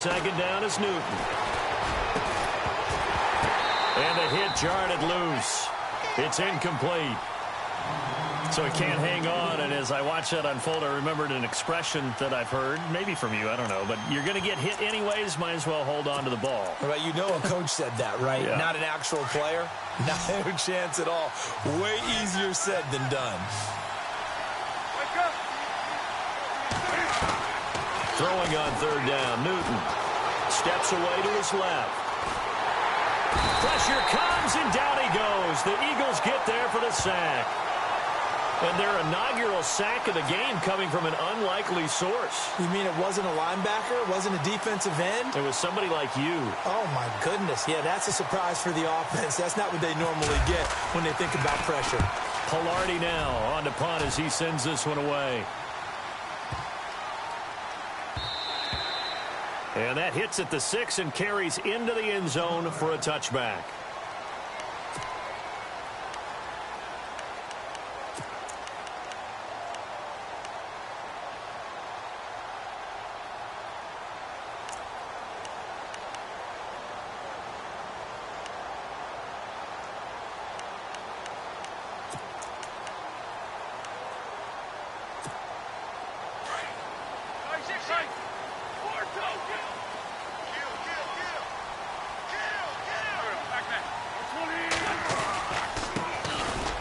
Second down is Newton. And the hit jarred it loose. It's incomplete. So he can't hang on, and as I watch that unfold, I remembered an expression that I've heard, maybe from you, I don't know, but you're going to get hit anyways, might as well hold on to the ball. Right, you know a coach said that, right? Yeah. Not an actual player. No chance at all. Way easier said than done. Throwing on third down, Newton steps away to his left. Pressure comes, and down he goes. The Eagles get there for the sack. And their inaugural sack of the game coming from an unlikely source. You mean it wasn't a linebacker? It wasn't a defensive end? It was somebody like you. Oh, my goodness. Yeah, that's a surprise for the offense. That's not what they normally get when they think about pressure. Pilardi now on to punt as he sends this one away. And that hits at the 6 and carries into the end zone for a touchback.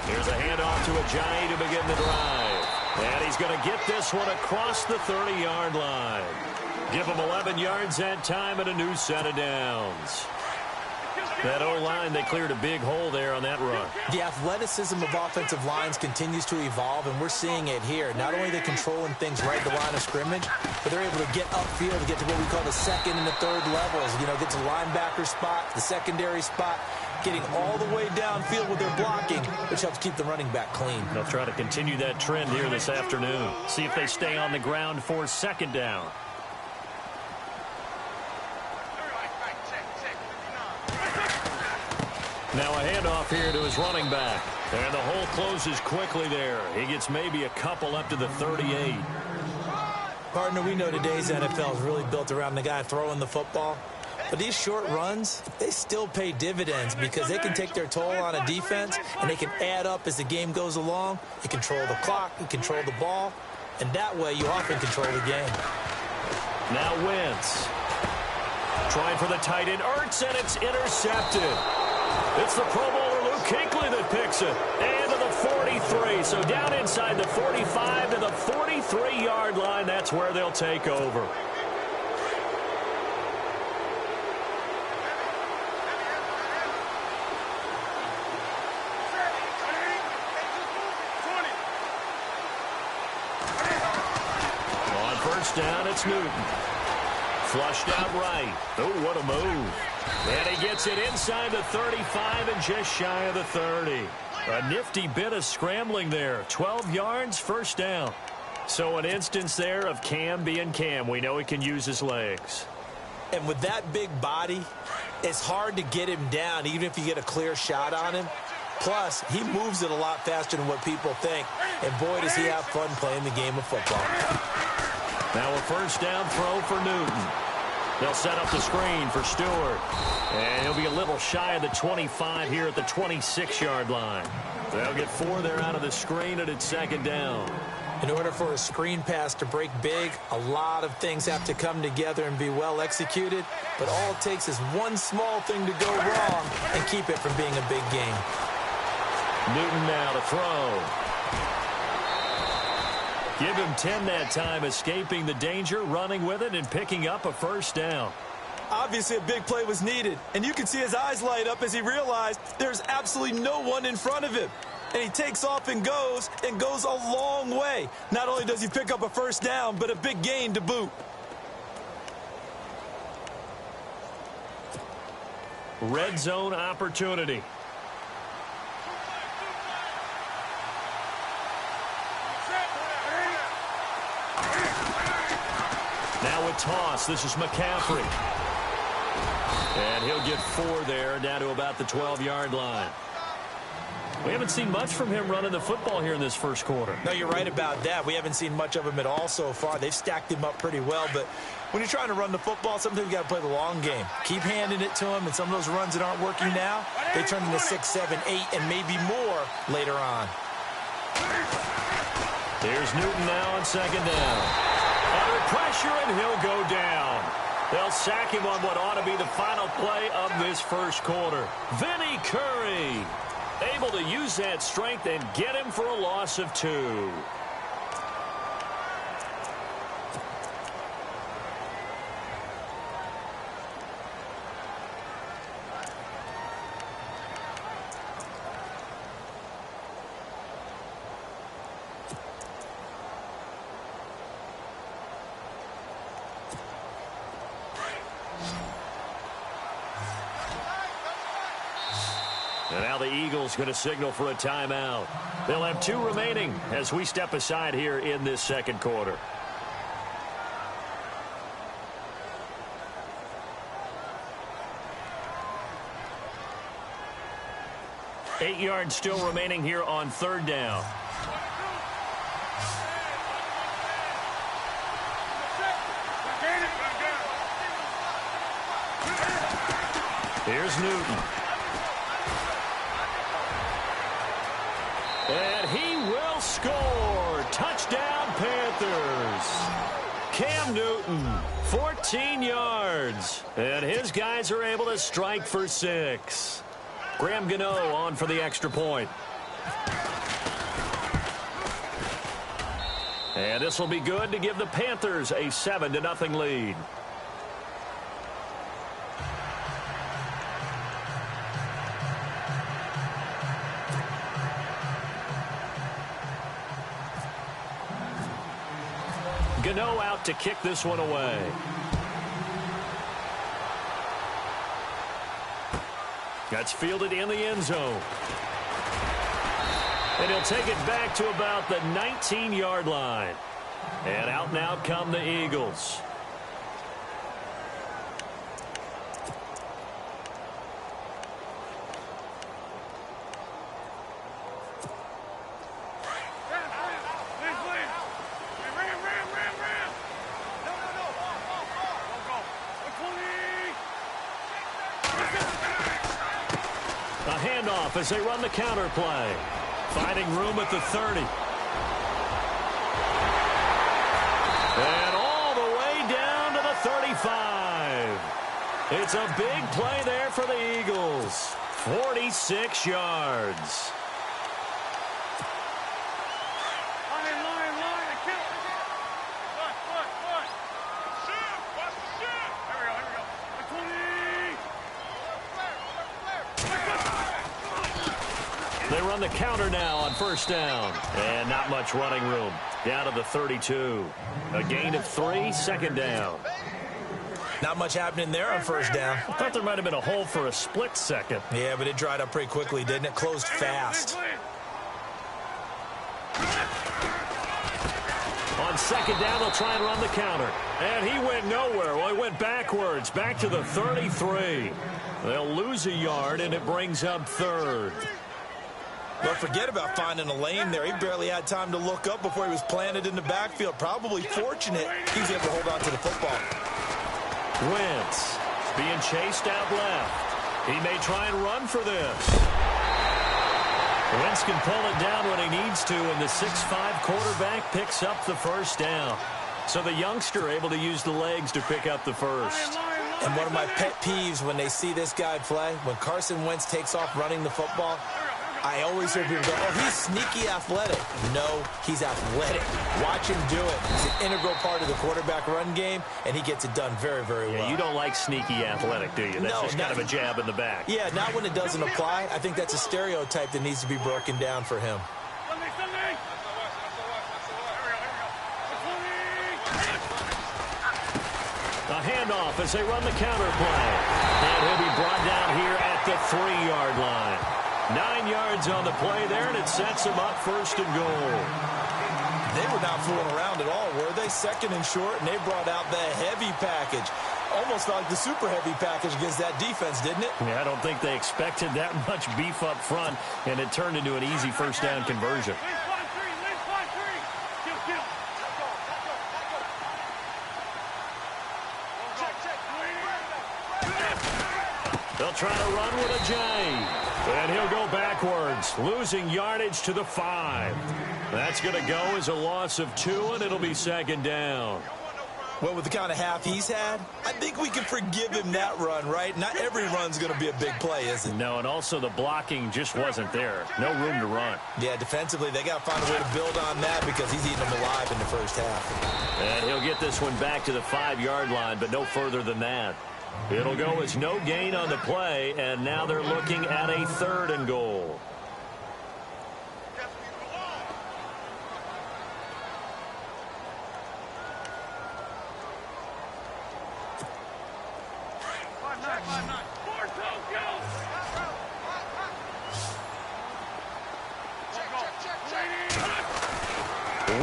Here's a handoff to Ajayi to begin the drive. And he's going to get this one across the 30-yard line. Give him 11 yards that time and a new set of downs. That O-line, they cleared a big hole there on that run. The athleticism of offensive lines continues to evolve, and we're seeing it here. Not only are they controlling things right at the line of scrimmage, but they're able to get upfield to get to what we call the second and the third levels. You know, get to the linebacker spot, the secondary spot, getting all the way downfield with their blocking, which helps keep the running back clean. They'll try to continue that trend here this afternoon. See if they stay on the ground for second down. Now a handoff here to his running back. And the hole closes quickly there. He gets maybe a couple up to the 38. Partner, we know today's NFL is really built around the guy throwing the football. But these short runs, they still pay dividends because they can take their toll on a defense and they can add up as the game goes along. You control the clock, you control the ball, and that way you often control the game. Now Wentz. Trying for the tight end, Ertz, and it's intercepted. It's the Pro Bowler Luke Kuechly that picks it. And to the 43. So down inside the 45 to the 43-yard line. That's where they'll take over. On first down, it's Newton. Flushed out right. Oh, what a move. And he gets it inside the 35 and just shy of the 30. A nifty bit of scrambling there. 12 yards, first down. So an instance there of Cam being Cam. We know he can use his legs. And with that big body, it's hard to get him down, even if you get a clear shot on him. Plus, he moves it a lot faster than what people think. And boy, does he have fun playing the game of football. Now a first down throw for Newton. They'll set up the screen for Stewart. And he'll be a little shy of the 25 here at the 26-yard line. They'll get 4 there out of the screen, and it's second down. In order for a screen pass to break big, a lot of things have to come together and be well executed. But all it takes is one small thing to go wrong and keep it from being a big game. Newton now to throw. Give him 10 that time, escaping the danger, running with it, and picking up a first down. Obviously, a big play was needed, and you can see his eyes light up as he realized there's absolutely no one in front of him. And he takes off and goes a long way. Not only does he pick up a first down, but a big gain to boot. Red zone opportunity. Now a toss. This is McCaffrey. And he'll get 4 there, down to about the 12-yard line. We haven't seen much from him running the football here in this first quarter. No, you're right about that. We haven't seen much of him at all so far. They've stacked him up pretty well, but when you're trying to run the football, sometimes you got to play the long game. Keep handing it to him, and some of those runs that aren't working now, they turn into 6, 7, 8, and maybe more later on. Here's Newton now on second down. Under pressure, and he'll go down. They'll sack him on what ought to be the final play of this first quarter. Vinny Curry able to use that strength and get him for a loss of 2. And now the Eagles going to signal for a timeout. They'll have 2 remaining as we step aside here in this second quarter. Eight yards still remaining here on third down. Here's Newton. And he will score. Touchdown, Panthers. Cam Newton, 14 yards. And his guys are able to strike for 6. Graham Gano on for the extra point. And this will be good to give the Panthers a 7-0 lead. Gano out to kick this one away. That's fielded in the end zone. And he'll take it back to about the 19-yard line. And out and out come the Eagles. A handoff as they run the counter play. Finding room at the 30. And all the way down to the 35. It's a big play there for the Eagles. 46 yards. They run the counter now on first down. And not much running room. Down to the 32. A gain of 3, second down. Not much happening there on first down. I thought there might have been a hole for a split second. Yeah, but it dried up pretty quickly, didn't it? Closed fast. On second down, they'll try and run the counter. And he went nowhere. Well, he went backwards, back to the 33. They'll lose a yard, and it brings up third. But forget about finding a lane there. He barely had time to look up before he was planted in the backfield. Probably fortunate he was able to hold on to the football. Wentz being chased out left. He may try and run for this. Wentz can pull it down when he needs to, and the 6'5" quarterback picks up the first down. So the youngster able to use the legs to pick up the first. And one of my pet peeves when they see this guy play, when Carson Wentz takes off running the football, I always hear people go, oh, he's sneaky athletic. No, he's athletic. Watch him do it. It's an integral part of the quarterback run game, and he gets it done very, very well. Yeah, you don't like sneaky athletic, do you? That's just kind of a jab in the back. Yeah, not when it doesn't apply. I think that's a stereotype that needs to be broken down for him. A handoff as they run the counter play. And he'll be brought down here at the 3-yard line. 9 yards on the play there, and it sets him up first and goal. They were not fooling around at all, were they? Second and short, and they brought out the heavy package. almost felt like the super heavy package against that defense, didn't it? Yeah, I don't think they expected that much beef up front, and it turned into an easy first down conversion. They'll try to run with a J, and he'll go backwards, losing yardage to the 5. That's going to go as a loss of 2, and it'll be second down. Well, with the kind of half he's had, I think we can forgive him that run, right? Not every run's going to be a big play, is it? No, and also the blocking just wasn't there. No room to run. Yeah, defensively, they got to find a way to build on that because he's eating them alive in the first half. And he'll get this one back to the 5-yard line, but no further than that. It'll go as no gain on the play, and now they're looking at a 3rd and goal.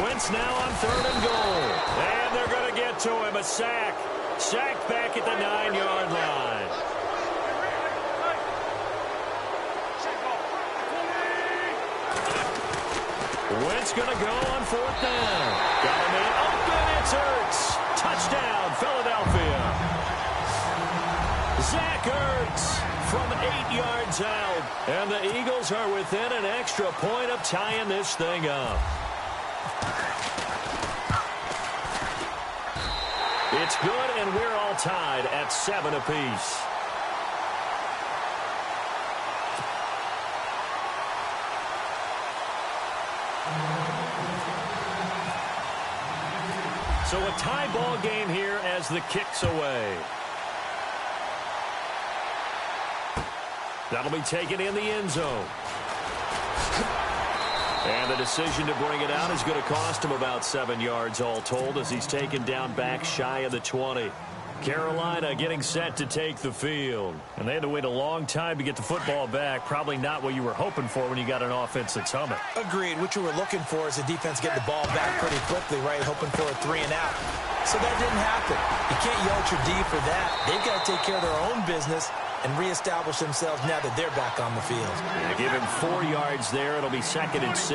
Wentz now on 3rd and goal. And they're going to get to him. A sack. Sacked back at the 9-yard line. Wentz going to go on 4th down. Got him in. Open. It's Ertz. Touchdown, Philadelphia. Zach Ertz from 8 yards out. And the Eagles are within an extra point of tying this thing up. It's good, and we're all tied at 7 apiece. So a tie ball game here as the kick's away. That'll be taken in the end zone. And the decision to bring it out is going to cost him about 7 yards all told as he's taken down back shy of the 20. Carolina getting set to take the field. And they had to wait a long time to get the football back. Probably not what you were hoping for when you got an offense that's humming. Agreed. What you were looking for is the defense get the ball back pretty quickly, right? Hoping for a 3 and out. So that didn't happen. You can't yell at your D for that. They've got to take care of their own business and reestablish themselves now that they're back on the field. Give him 4 yards there. It'll be 2nd and 6.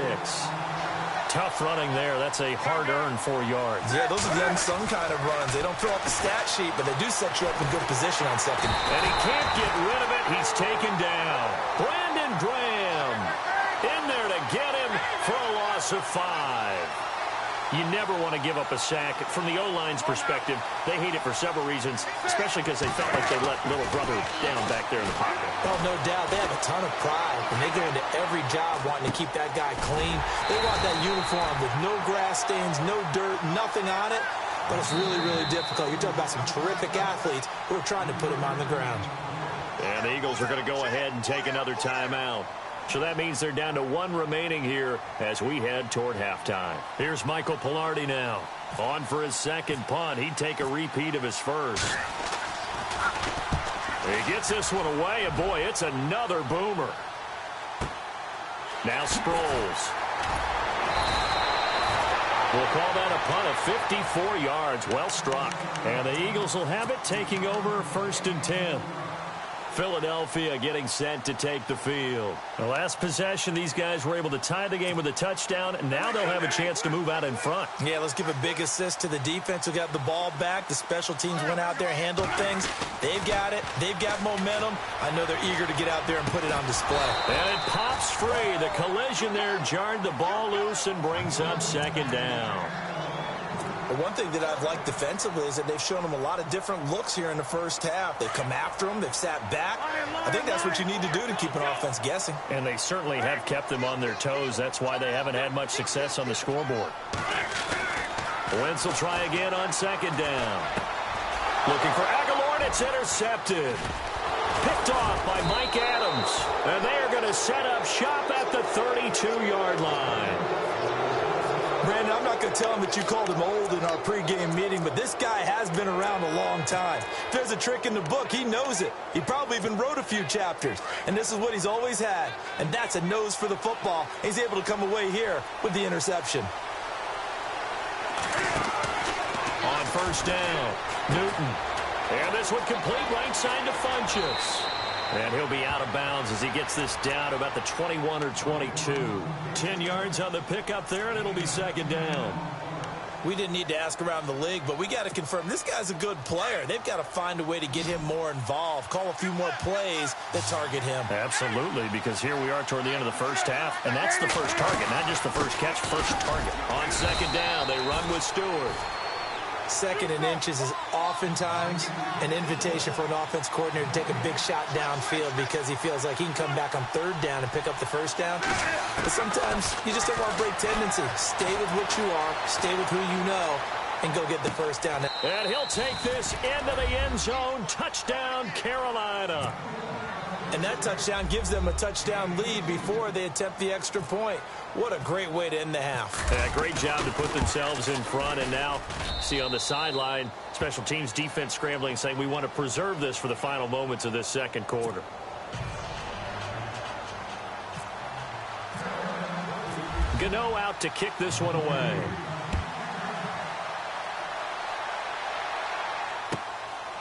Tough running there. That's a hard-earned 4 yards. Yeah, those are the unsung kind of runs. They don't fill out the stat sheet, but they do set you up in good position on 2nd. And he can't get rid of it. He's taken down. Brandon Graham in there to get him for a loss of 5. You never want to give up a sack. From the O-line's perspective, they hate it for several reasons, especially because they felt like they let little brother down back there in the pocket. Oh, no doubt. They have a ton of pride. When they go into every job wanting to keep that guy clean, they want that uniform with no grass stains, no dirt, nothing on it. But it's really, really difficult. You're talking about some terrific athletes who are trying to put him on the ground. And the Eagles are going to go ahead and take another timeout. So that means they're down to 1 remaining here as we head toward halftime. Here's Michael Pilardi now. On for his 2nd punt. He'd take a repeat of his first. He gets this one away, and boy, it's another boomer. Now Sproles. We'll call that a punt of 54 yards. Well struck. And the Eagles will have it, taking over 1st and 10. Philadelphia getting set to take the field. The last possession, these guys were able to tie the game with a touchdown, and now they'll have a chance to move out in front. Yeah, let's give a big assist to the defense who got the ball back. The special teams went out there, handled things. They've got it. They've got momentum. I know they're eager to get out there and put it on display. And it pops free. The collision there jarred the ball loose and brings up 2nd down. But one thing that I've liked defensively is that they've shown them a lot of different looks here in the first half. They've come after them. They've sat back. I think that's what you need to do to keep an offense guessing. And they certainly have kept them on their toes. That's why they haven't had much success on the scoreboard. Wentz will try again on 2nd down. Looking for Aguilar, and it's intercepted. Picked off by Mike Adams. And they are going to set up shop at the 32-yard line. Brandon, I'm not going to tell him that you called him old in our pregame meeting, but this guy has been around a long time. If there's a trick in the book, he knows it. He probably even wrote a few chapters, and this is what he's always had, and that's a nose for the football. He's able to come away here with the interception. On 1st down, Newton And this one complete right side to Funchess. And he'll be out of bounds as he gets this down to about the 21 or 22. 10 yards on the pickup there, and it'll be second down. We didn't need to ask around the league, but we got to confirm this guy's a good player. They've got to find a way to get him more involved, call a few more plays that target him. Absolutely, because here we are toward the end of the first half, and that's the first target, not just the first catch, first target. On second down, they run with Stewart. Second and inches is oftentimes an invitation for an offense coordinator to take a big shot downfield because he feels like he can come back on third down and pick up the first down. But sometimes you just don't want to break tendency. Stay with what you are, stay with who you know, and go get the first down. And he'll take this into the end zone. Touchdown, Carolina. And that touchdown gives them a touchdown lead before they attempt the extra point. What a great way to end the half. Yeah, great job to put themselves in front. And now, see on the sideline, special teams defense scrambling, saying we want to preserve this for the final moments of this second quarter. Gano out to kick this one away.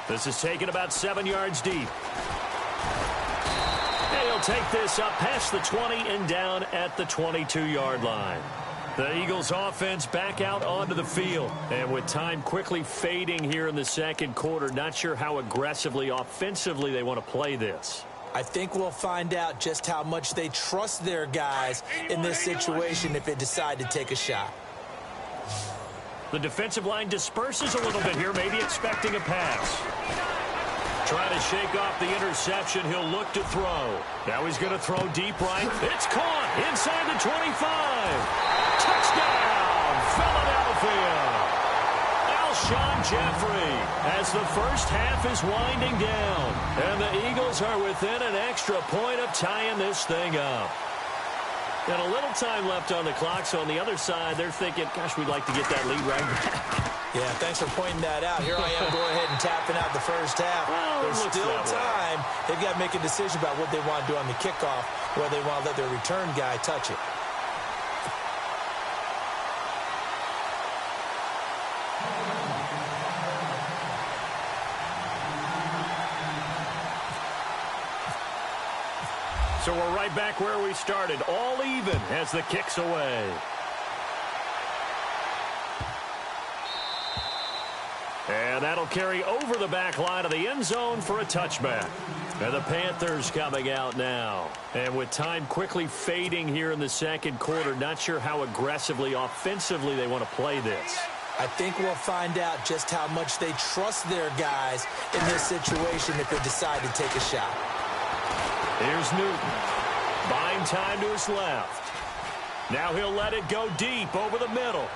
This is taken about 7 yards deep. He'll take this up past the 20 and down at the 22-yard line. The Eagles offense back out onto the field. And with time quickly fading here in the second quarter, not sure how aggressively, offensively they want to play this. I think we'll find out just how much they trust their guys in this situation if they decide to take a shot. The defensive line disperses a little bit here, maybe expecting a pass. Trying to shake off the interception. He'll look to throw. Now he's going to throw deep right. It's caught inside the 25. Touchdown, Philadelphia. Alshon Jeffrey as the first half is winding down. And the Eagles are within an extra point of tying this thing up. And a little time left on the clock, so on the other side, they're thinking, gosh, we'd like to get that lead right back. Yeah, thanks for pointing that out. Here I am going ahead and tapping out the first half. Well, there's still time. They've got to make a decision about what they want to do on the kickoff, whether they want to let their return guy touch it. So we're right back where we started, all even as the kick's away. And that'll carry over the back line of the end zone for a touchback. And the Panthers coming out now. And with time quickly fading here in the second quarter, not sure how aggressively, offensively they want to play this. I think we'll find out just how much they trust their guys in this situation if they decide to take a shot. Here's Newton. Buying time to his left. Now he'll let it go deep over the middle.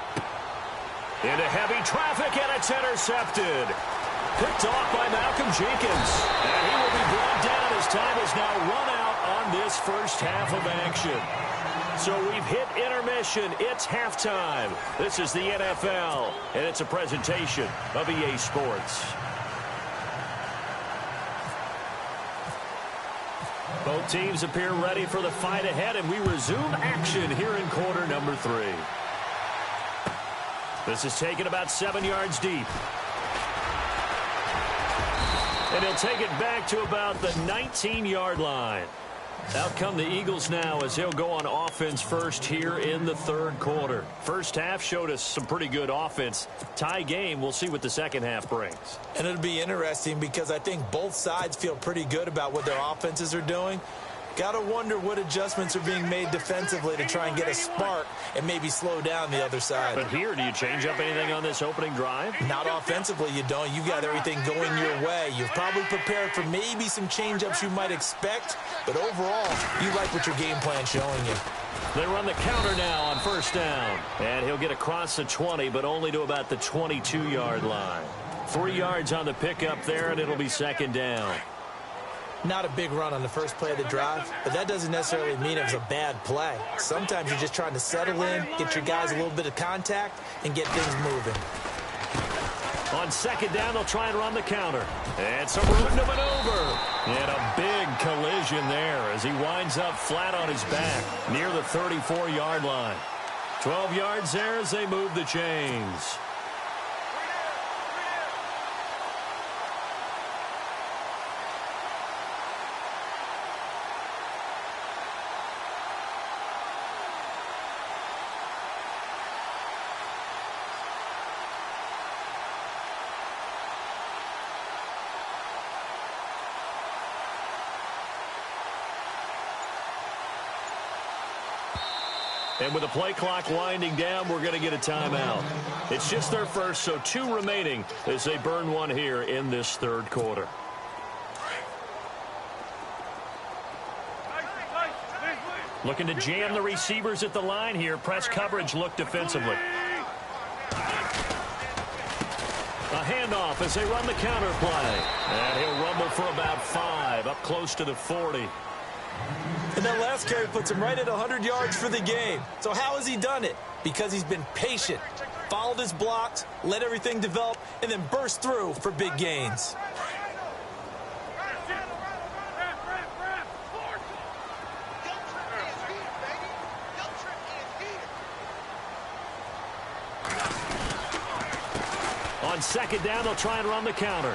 Into heavy traffic, and it's intercepted. Picked off by Malcolm Jenkins. And he will be brought down as time has now run out on this first half of action. So we've hit intermission. It's halftime. This is the NFL, and it's a presentation of EA Sports. Both teams appear ready for the fight ahead, and we resume action here in quarter number 3. This is taken about 7 yards deep. And he'll take it back to about the 19-yard line. Out come the Eagles now as they'll go on offense first here in the third quarter. First half showed us some pretty good offense. Tie game, we'll see what the second half brings. And it'll be interesting because I think both sides feel pretty good about what their offenses are doing. Got to wonder what adjustments are being made defensively to try and get a spark and maybe slow down the other side. But here, do you change up anything on this opening drive? Not offensively, you don't. You got everything going your way. You've probably prepared for maybe some change-ups you might expect, but overall, you like what your game plan's showing you. They run the counter now on first down. And he'll get across the 20, but only to about the 22-yard line. 3 yards on the pickup there, and it'll be second down. Not a big run on the first play of the drive, but that doesn't necessarily mean it was a bad play. Sometimes you're just trying to settle in, get your guys a little bit of contact, and get things moving. On second down, they'll try and run the counter. And some room to maneuver. And a big collision there as he winds up flat on his back near the 34-yard line. 12 yards there as they move the chains. And with the play clock winding down, we're going to get a timeout. It's just their first, so 2 remaining as they burn one here in this third quarter. Looking to jam the receivers at the line here. Press coverage look defensively. A handoff as they run the counter play. And he'll rumble for about 5, up close to the 40. And that last carry puts him right at 100 yards for the game. So how has he done it? Because he's been patient, followed his blocks, let everything develop, and then burst through for big gains. On second down, they'll try and run the counter.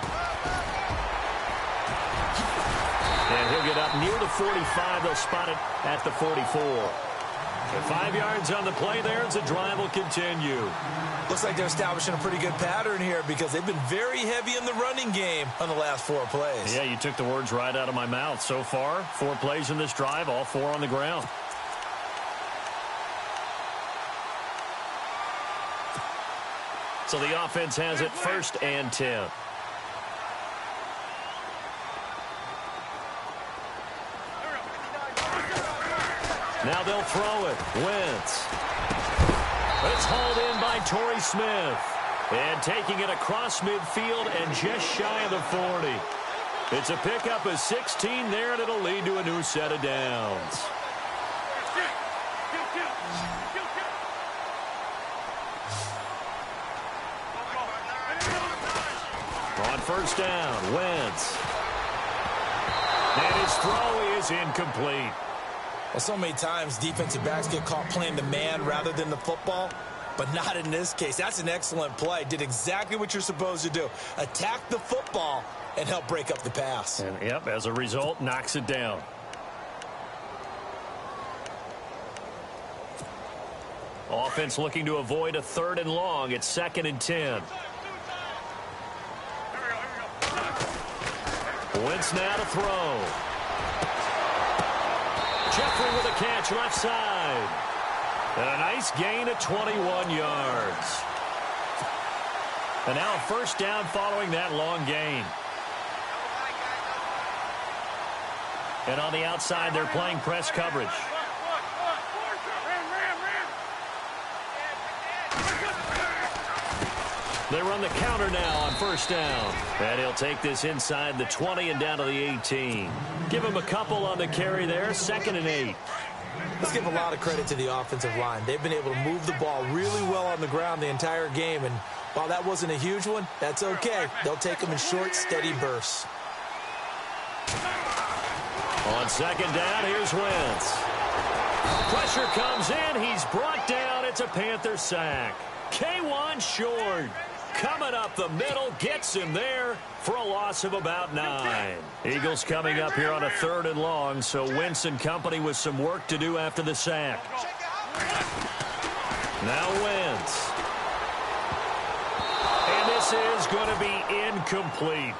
And he'll get up near the 45. They'll spot it at the 44. And 5 yards on the play there as the drive will continue. Looks like they're establishing a pretty good pattern here because they've been very heavy in the running game on the last 4 plays. Yeah, you took the words right out of my mouth. So far, 4 plays in this drive, all 4 on the ground. So the offense has it 1st and 10. Now they'll throw it. Wentz. It's hauled in by Torrey Smith. And taking it across midfield and just shy of the 40. It's a pickup of 16 there, and it'll lead to a new set of downs. On 1st down, Wentz. And his throw is incomplete. Well, so many times defensive backs get caught playing the man rather than the football, but not in this case. That's an excellent play. Did exactly what you're supposed to do. Attack the football and help break up the pass. And, yep, as a result, knocks it down. Offense looking to avoid a 3rd and long. It's 2nd and 10. Wentz now to throw. Jeffrey with a catch left side. And a nice gain of 21 yards. And now a 1st down following that long gain. And on the outside, they're playing press coverage. They run the counter now on 1st down. And he'll take this inside the 20 and down to the 18. Give him a couple on the carry there. 2nd and 8. Let's give a lot of credit to the offensive line. They've been able to move the ball really well on the ground the entire game. And while that wasn't a huge one, that's okay. They'll take them in short, steady bursts. On 2nd down, here's Wentz. Pressure comes in. He's brought down. It's a Panther sack. K1 short. Coming up the middle, gets him there for a loss of about 9. Eagles coming up here on a 3rd and long, so Wentz and company with some work to do after the sack. Now Wentz. And this is going to be incomplete.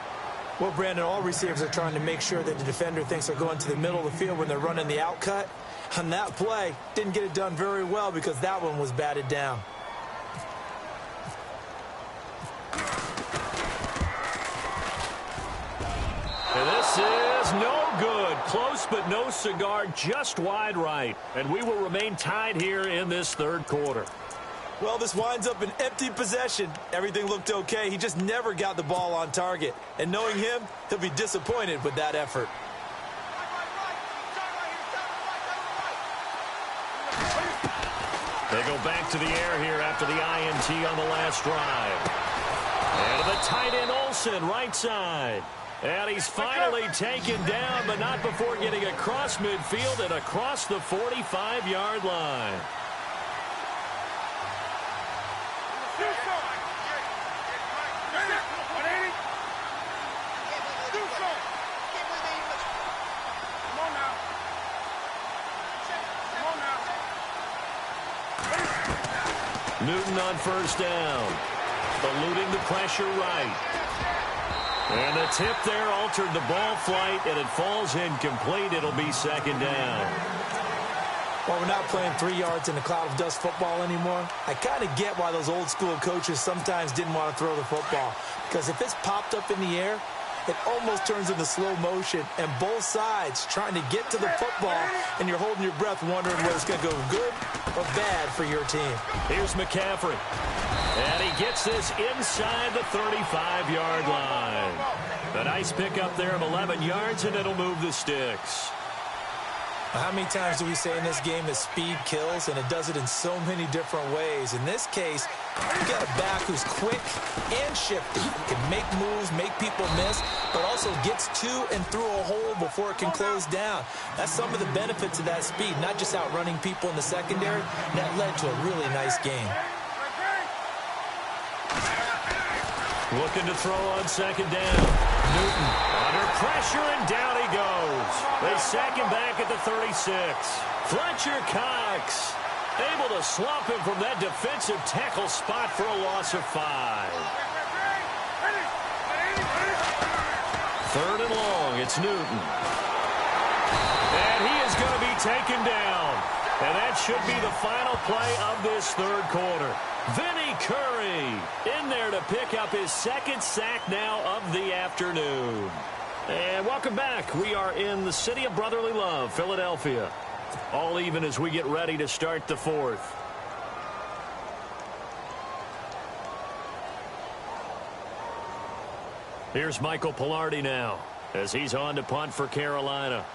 Well, Brandon, all receivers are trying to make sure that the defender thinks they're going to the middle of the field when they're running the out cut. On that play, didn't get it done very well because that one was batted down. And this is no good. Close but no cigar, just wide right. And we will remain tied here in this 3rd quarter. Well, this winds up an empty possession. Everything looked okay. He just never got the ball on target. And knowing him, he'll be disappointed with that effort. They go back to the air here after the INT on the last drive. And to the tight end Olsen, right side. And he's finally taken down, but not before getting across midfield and across the 45-yard line. Newton on 1st down. Eluding the pressure right. And the tip there altered the ball flight, and it falls incomplete. It'll be 2nd down. Well, we're not playing 3 yards in a cloud of dust football anymore. I kind of get why those old school coaches sometimes didn't want to throw the football. Because if it's popped up in the air, it almost turns into slow motion, and both sides trying to get to the football, and you're holding your breath wondering whether it's going to go good or bad for your team. Here's McCaffrey. And he gets this inside the 35-yard line. A nice pickup there of 11 yards, and it'll move the sticks. How many times do we say in this game that speed kills, and it does it in so many different ways? In this case, you got a back who's quick and shifty, can make moves, make people miss, but also gets to and through a hole before it can close down. That's some of the benefits of that speed, not just outrunning people in the secondary. That led to a really nice game. Looking to throw on second down. Newton under pressure, and down he goes. They sack him back at the 36. Fletcher Cox able to slump him from that defensive tackle spot for a loss of 5. 3rd and long, it's Newton. And he is going to be taken down. And that should be the final play of this 3rd quarter. Vinny Curry in there to pick up his 2nd sack now of the afternoon. And welcome back. We are in the city of brotherly love, Philadelphia. All even as we get ready to start the 4th. Here's Michael Pilardi now as he's on to punt for Carolina.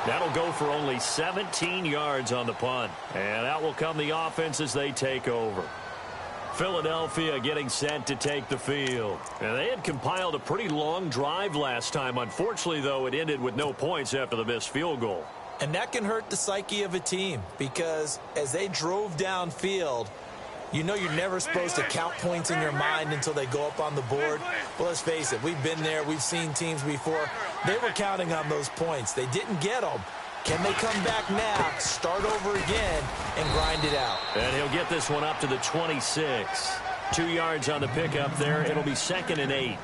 That'll go for only 17 yards on the punt. And out will come the offense as they take over. Philadelphia getting set to take the field. And they had compiled a pretty long drive last time. Unfortunately, though, it ended with no points after the missed field goal. And that can hurt the psyche of a team because as they drove downfield, you know you're never supposed to count points in your mind until they go up on the board. Well, let's face it, we've been there. We've seen teams before. They were counting on those points. They didn't get them. Can they come back now, start over again, and grind it out? And he'll get this one up to the 26. 2 yards on the pickup there. It'll be 2nd and 8.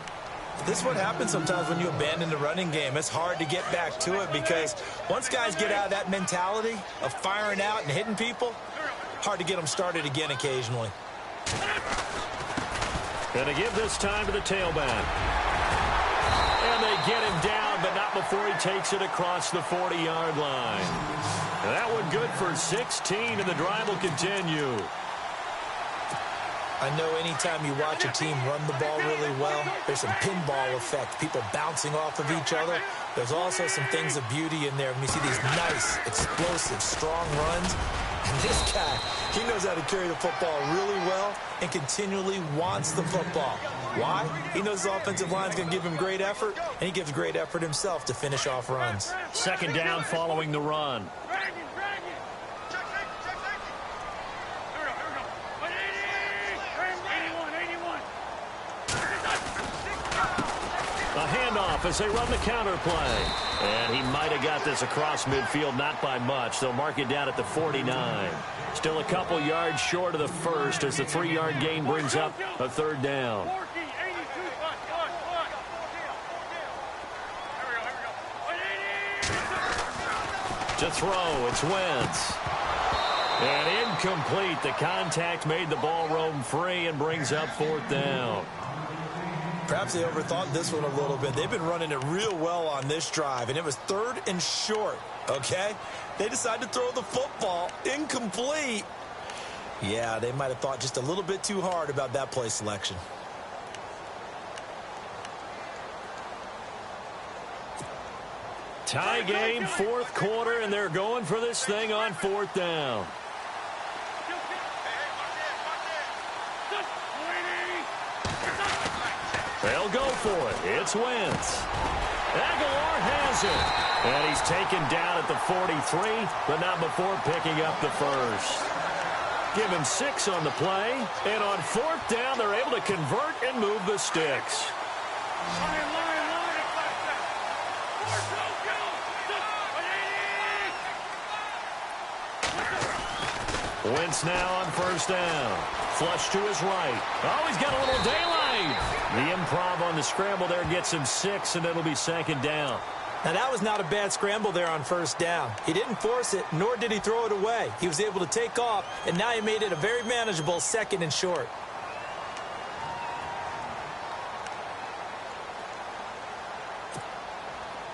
This is what happens sometimes when you abandon the running game. It's hard to get back to it because once guys get out of that mentality of firing out and hitting people, hard to get them started again occasionally. Going to give this time to the tailback. And they get him down, but not before he takes it across the 40-yard line. That one good for 16, and the drive will continue. I know anytime you watch a team run the ball really well, there's some pinball effect, people bouncing off of each other. There's also some things of beauty in there when you see these nice, explosive, strong runs. And this guy, he knows how to carry the football really well and continually wants the football. Why? He knows the offensive line's going to give him great effort, and he gives great effort himself to finish off runs. 2nd down following the run. A handoff as they run the counter play. And he might have got this across midfield, not by much. They'll mark it down at the 49. Still a couple yards short of the first as the 3-yard gain brings up a 3rd down. To throw, it's Wentz. And incomplete. The contact made the ball roam free and brings up 4th down. Perhaps they overthought this one a little bit. They've been running it real well on this drive, and it was 3rd and short, okay? They decided to throw the football incomplete. Yeah, they might have thought just a little bit too hard about that play selection. Tie game, 4th quarter, and they're going for this thing on 4th down. They'll go for it. It's Wentz. Aguilar has it. And he's taken down at the 43, but not before picking up the first. Give him 6 on the play. And on 4th down, they're able to convert and move the sticks. Wentz now on first down. Flush to his right. Oh, he's got a little daylight. The improv on the scramble there gets him 6, and it'll be second down. Now, that was not a bad scramble there on first down. He didn't force it, nor did he throw it away. He was able to take off, and now he made it a very manageable 2nd and short.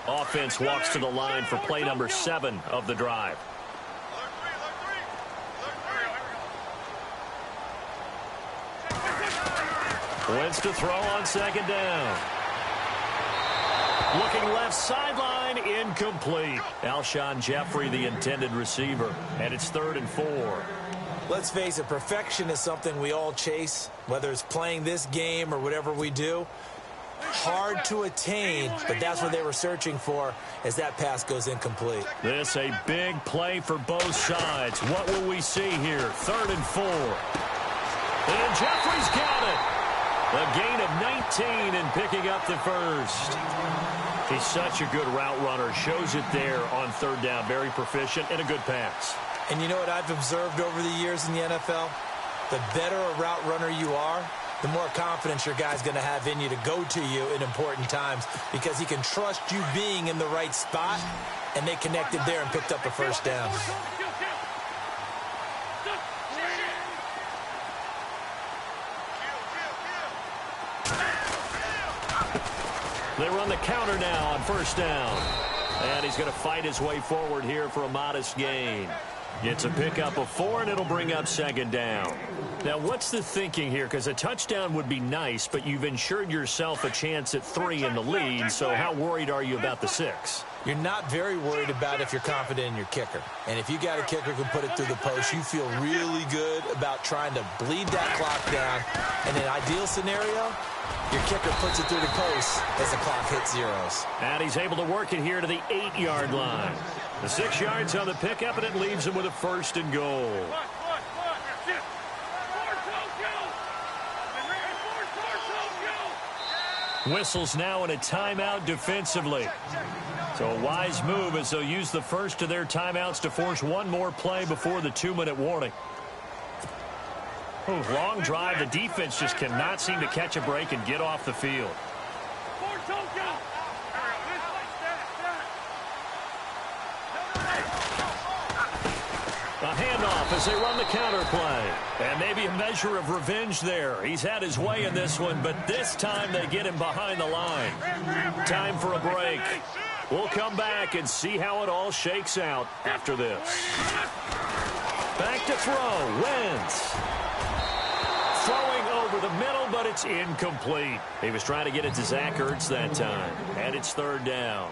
Offense walks to the line for play number 7 of the drive. Wentz to throw on second down. Looking left sideline, incomplete. Alshon Jeffrey, the intended receiver, and it's 3rd and 4. Let's face it, perfection is something we all chase, whether it's playing this game or whatever we do. Hard to attain, but that's what they were searching for as that pass goes incomplete. This a big play for both sides. What will we see here? 3rd and 4. And Jeffrey's got it. A gain of 19 and picking up the first. He's such a good route runner. Shows it there on 3rd down. Very proficient and a good pass. And you know what I've observed over the years in the NFL? The better a route runner you are, the more confidence your guy's going to have in you to go to you in important times because he can trust you being in the right spot, and they connected there and picked up a first down. They run the counter now on first down. And he's going to fight his way forward here for a modest gain. Gets a pickup of 4, and it'll bring up 2nd down. Now, what's the thinking here? Because a touchdown would be nice, but you've ensured yourself a chance at 3 in the lead, so how worried are you about the 6? You're not very worried about if you're confident in your kicker. And if you got a kicker who can put it through the post, you feel really good about trying to bleed that clock down. In an ideal scenario, your kicker puts it through the post as the clock hits zeros. And he's able to work it here to the 8-yard line. The 6 yards on the pickup, and it leaves him with a 1st and goal. Whistles now in a timeout defensively. So a wise move as they'll use the first of their timeouts to force one more play before the 2-minute warning. Ooh, long drive. The defense just cannot seem to catch a break and get off the field. A handoff as they run the counter play. And maybe a measure of revenge there. He's had his way in this one, but this time they get him behind the line. Time for a break. We'll come back and see how it all shakes out after this. Back to throw. Wentz. Throwing over the middle, but it's incomplete. He was trying to get it to Zach Ertz that time. And it's 3rd down.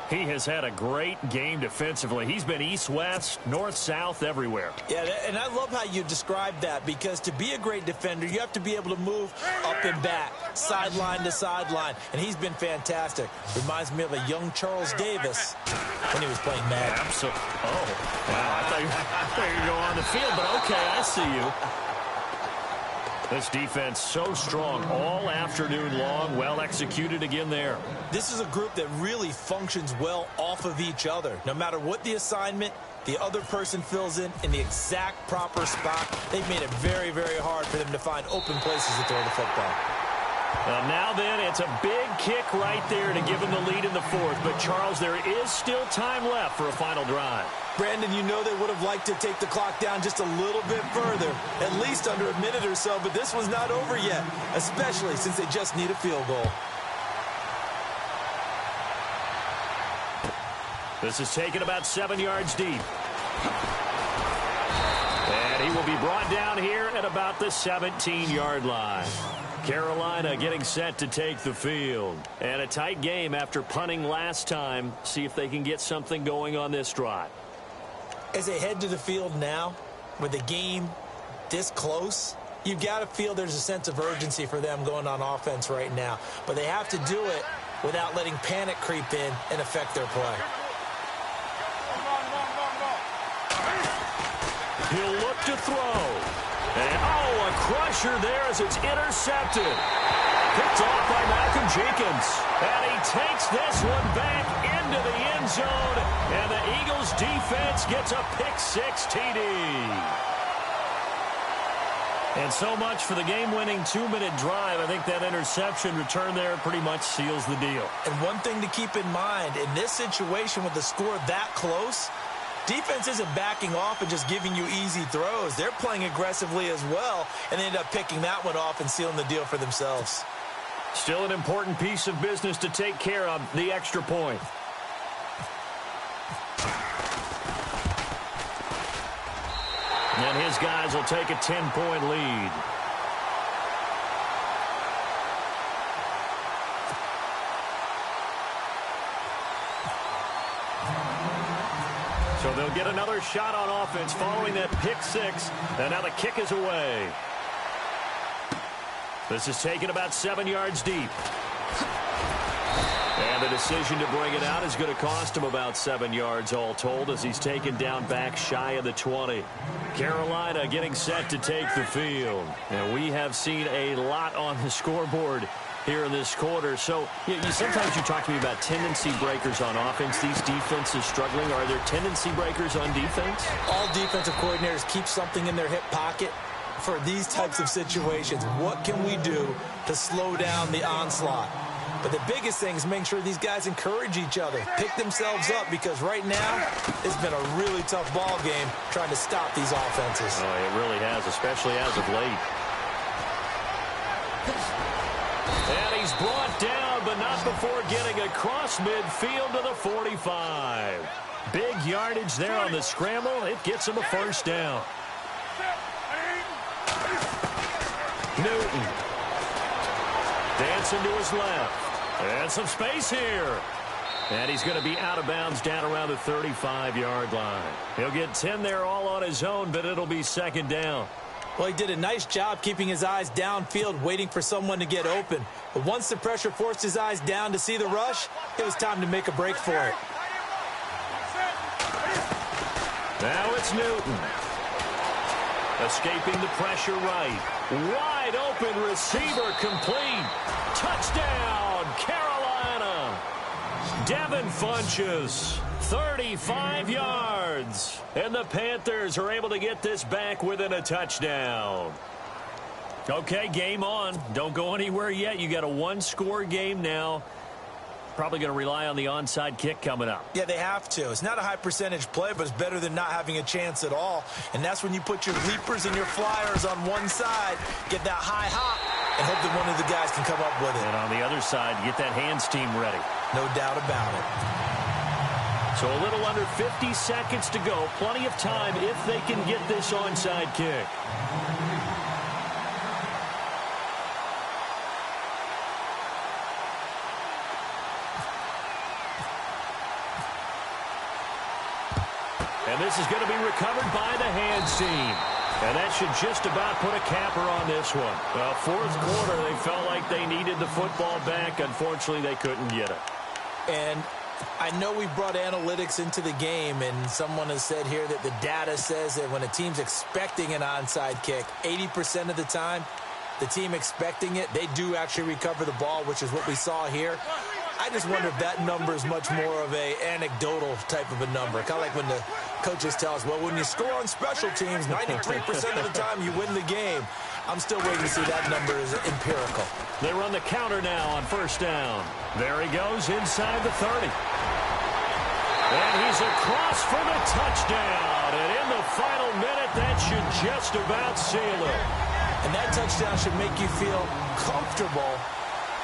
He has had a great game defensively. He's been east-west, north-south, everywhere. Yeah, and I love how you described that, because to be a great defender, you have to be able to move up and back, sideline to sideline, and he's been fantastic. Reminds me of a young Charles Davis when he was playing Madden. Absolutely. Oh, wow. I thought you were going on the field, but okay, I see you. This defense so strong all afternoon long, well executed again there. This is a group that really functions well off of each other. No matter what the assignment, the other person fills in the exact proper spot. They've made it very, very hard for them to find open places to throw the football. Now then, it's a big kick right there to give them the lead in the 4th. But, Charles, there is still time left for a final drive. Brandon, you know they would have liked to take the clock down just a little bit further, at least under a minute or so, but this one's not over yet, especially since they just need a field goal. This is taken about 7 yards deep. And he will be brought down here at about the 17-yard line. Carolina getting set to take the field. And a tight game after punting last time. See if they can get something going on this drive. As they head to the field now, with the game this close, you've got to feel there's a sense of urgency for them going on offense right now. But they have to do it without letting panic creep in and affect their play. He'll look to throw. And, oh, a crusher there as it's intercepted. Picked off by Malcolm Jenkins. And he takes this one back into the end zone. And the Eagles defense gets a pick-6 TD. And so much for the game-winning 2-minute drive. I think that interception return there pretty much seals the deal. And one thing to keep in mind, in this situation with the score that close, defense isn't backing off and just giving you easy throws. They're playing aggressively as well, and they end up picking that one off and sealing the deal for themselves. Still an important piece of business to take care of, the extra point. And his guys will take a 10-point lead. So they'll get another shot on offense following that pick six. And now the kick is away. This is taken about 7 yards deep. And the decision to bring it out is going to cost him about 7 yards all told as he's taken down back shy of the 20. Carolina getting set to take the field. And we have seen a lot on the scoreboard here in this quarter. So sometimes you talk to me about tendency breakers on offense. These defenses struggling. Are there tendency breakers on defense? All defensive coordinators keep something in their hip pocket for these types of situations. What can we do to slow down the onslaught? But the biggest thing is making sure these guys encourage each other, pick themselves up, because right now it's been a really tough ball game trying to stop these offenses. Oh, it really has, especially as of late. And he's brought down, but not before getting across midfield to the 45. Big yardage there on the scramble. It gets him a first down. Newton. Dancing to his left. And some space here. And he's going to be out of bounds down around the 35-yard line. He'll get 10 there all on his own, but it'll be second down. Well, he did a nice job keeping his eyes downfield, waiting for someone to get open. But once the pressure forced his eyes down to see the rush, it was time to make a break for it. Now it's Newton. Escaping the pressure right. Wide open receiver complete. Touchdown, Carolina. Devin Funchess, 35 yards. And the Panthers are able to get this back within a touchdown. Okay, game on. Don't go anywhere yet. You got a one-score game now. Probably going to rely on the onside kick coming up. Yeah, they have to. It's not a high-percentage play, but it's better than not having a chance at all. And that's when you put your leapers and your flyers on one side, get that high hop, and hope that one of the guys can come up with it. And on the other side, get that hands team ready. No doubt about it. So a little under 50 seconds to go. Plenty of time if they can get this onside kick. And this is going to be recovered by the hands team. And that should just about put a capper on this one. Well, fourth quarter, they felt like they needed the football back. Unfortunately, they couldn't get it. And I know we brought analytics into the game, and someone has said here that the data says that when a team's expecting an onside kick, 80% of the time, the team expecting it, they do actually recover the ball, which is what we saw here. I just wonder if that number is much more of a anecdotal type of a number. Kind of like when the coaches tell us, well, when you score on special teams, 93% of the time you win the game. I'm still waiting to see that number is empirical. They run the counter now on first down. There he goes inside the 30. And he's across for the touchdown. And in the final minute, that should just about seal it. And that touchdown should make you feel comfortable.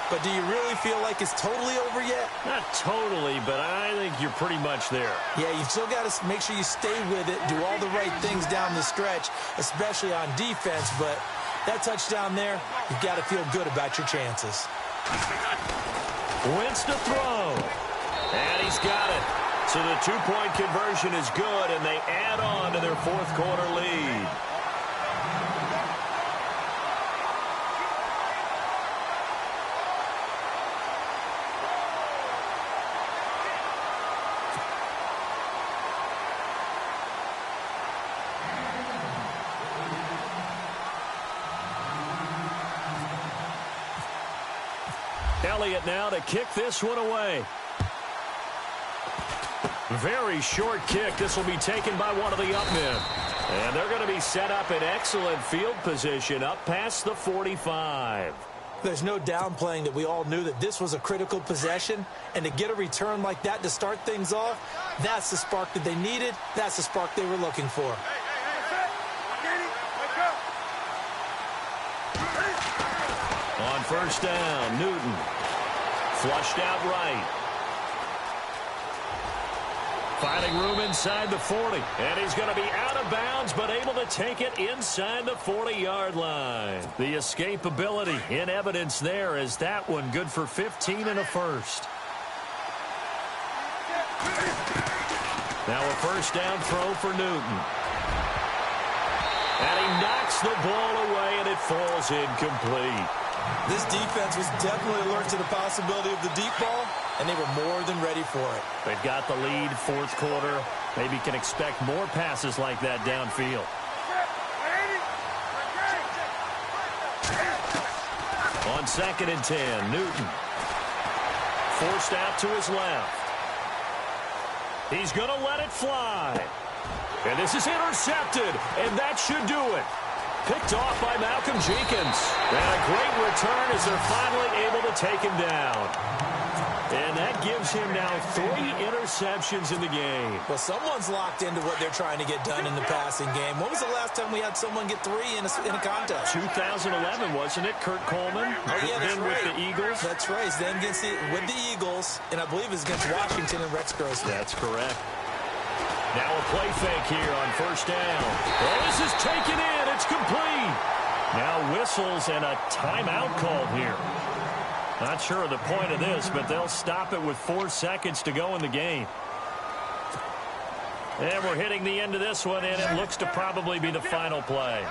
But do you really feel like it's totally over yet? Not totally, but I think you're pretty much there. Yeah, you've still got to make sure you stay with it, do all the right things down the stretch, especially on defense. But that touchdown there, you've got to feel good about your chances. Wentz to throw. And he's got it. So the two-point conversion is good, and they add on to their fourth quarter lead. Elliott now to kick this one away. Very short kick. This will be taken by one of the up men. And they're going to be set up in excellent field position up past the 45. There's no downplaying that we all knew that this was a critical possession, and to get a return like that to start things off, that's the spark that they needed. That's the spark they were looking for. On first down, Newton. Flushed out right. Finding room inside the 40. And he's going to be out of bounds, but able to take it inside the 40-yard line. The escapability in evidence there as that one good for 15 and a first. Now a first down throw for Newton. And he knocks the ball away, and it falls incomplete. This defense was definitely alert to the possibility of the deep ball, and they were more than ready for it. They've got the lead, fourth quarter. Maybe can expect more passes like that downfield. On 2nd and 10, Newton. Forced out to his left. He's going to let it fly. And this is intercepted, and that should do it. Picked off by Malcolm Jenkins. And a great return as they're finally able to take him down. And that gives him now 3 interceptions in the game. Well, someone's locked into what they're trying to get done in the passing game. When was the last time we had someone get 3 in a contest? 2011, wasn't it? Kurt Coleman. Oh, yeah, that's then right. With the Eagles. That's right. He's then with the Eagles, and I believe it's against Washington and Rex Grossman. That's correct. Now a play fake here on first down. Oh, this is taken in. It's complete. Now whistles and a timeout called here. Not sure of the point of this, but they'll stop it with 4 seconds to go in the game. And we're hitting the end of this one, and it looks to probably be the final play.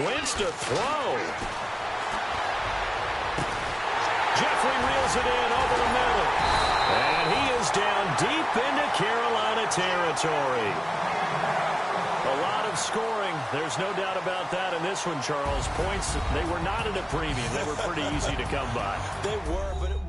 Wentz to throw. Jeffrey reels it in over the middle. And he is down deep into Carolina territory. A lot of scoring. There's no doubt about that in this one, Charles. Points, they were not at a premium. They were pretty easy to come by. They were, but it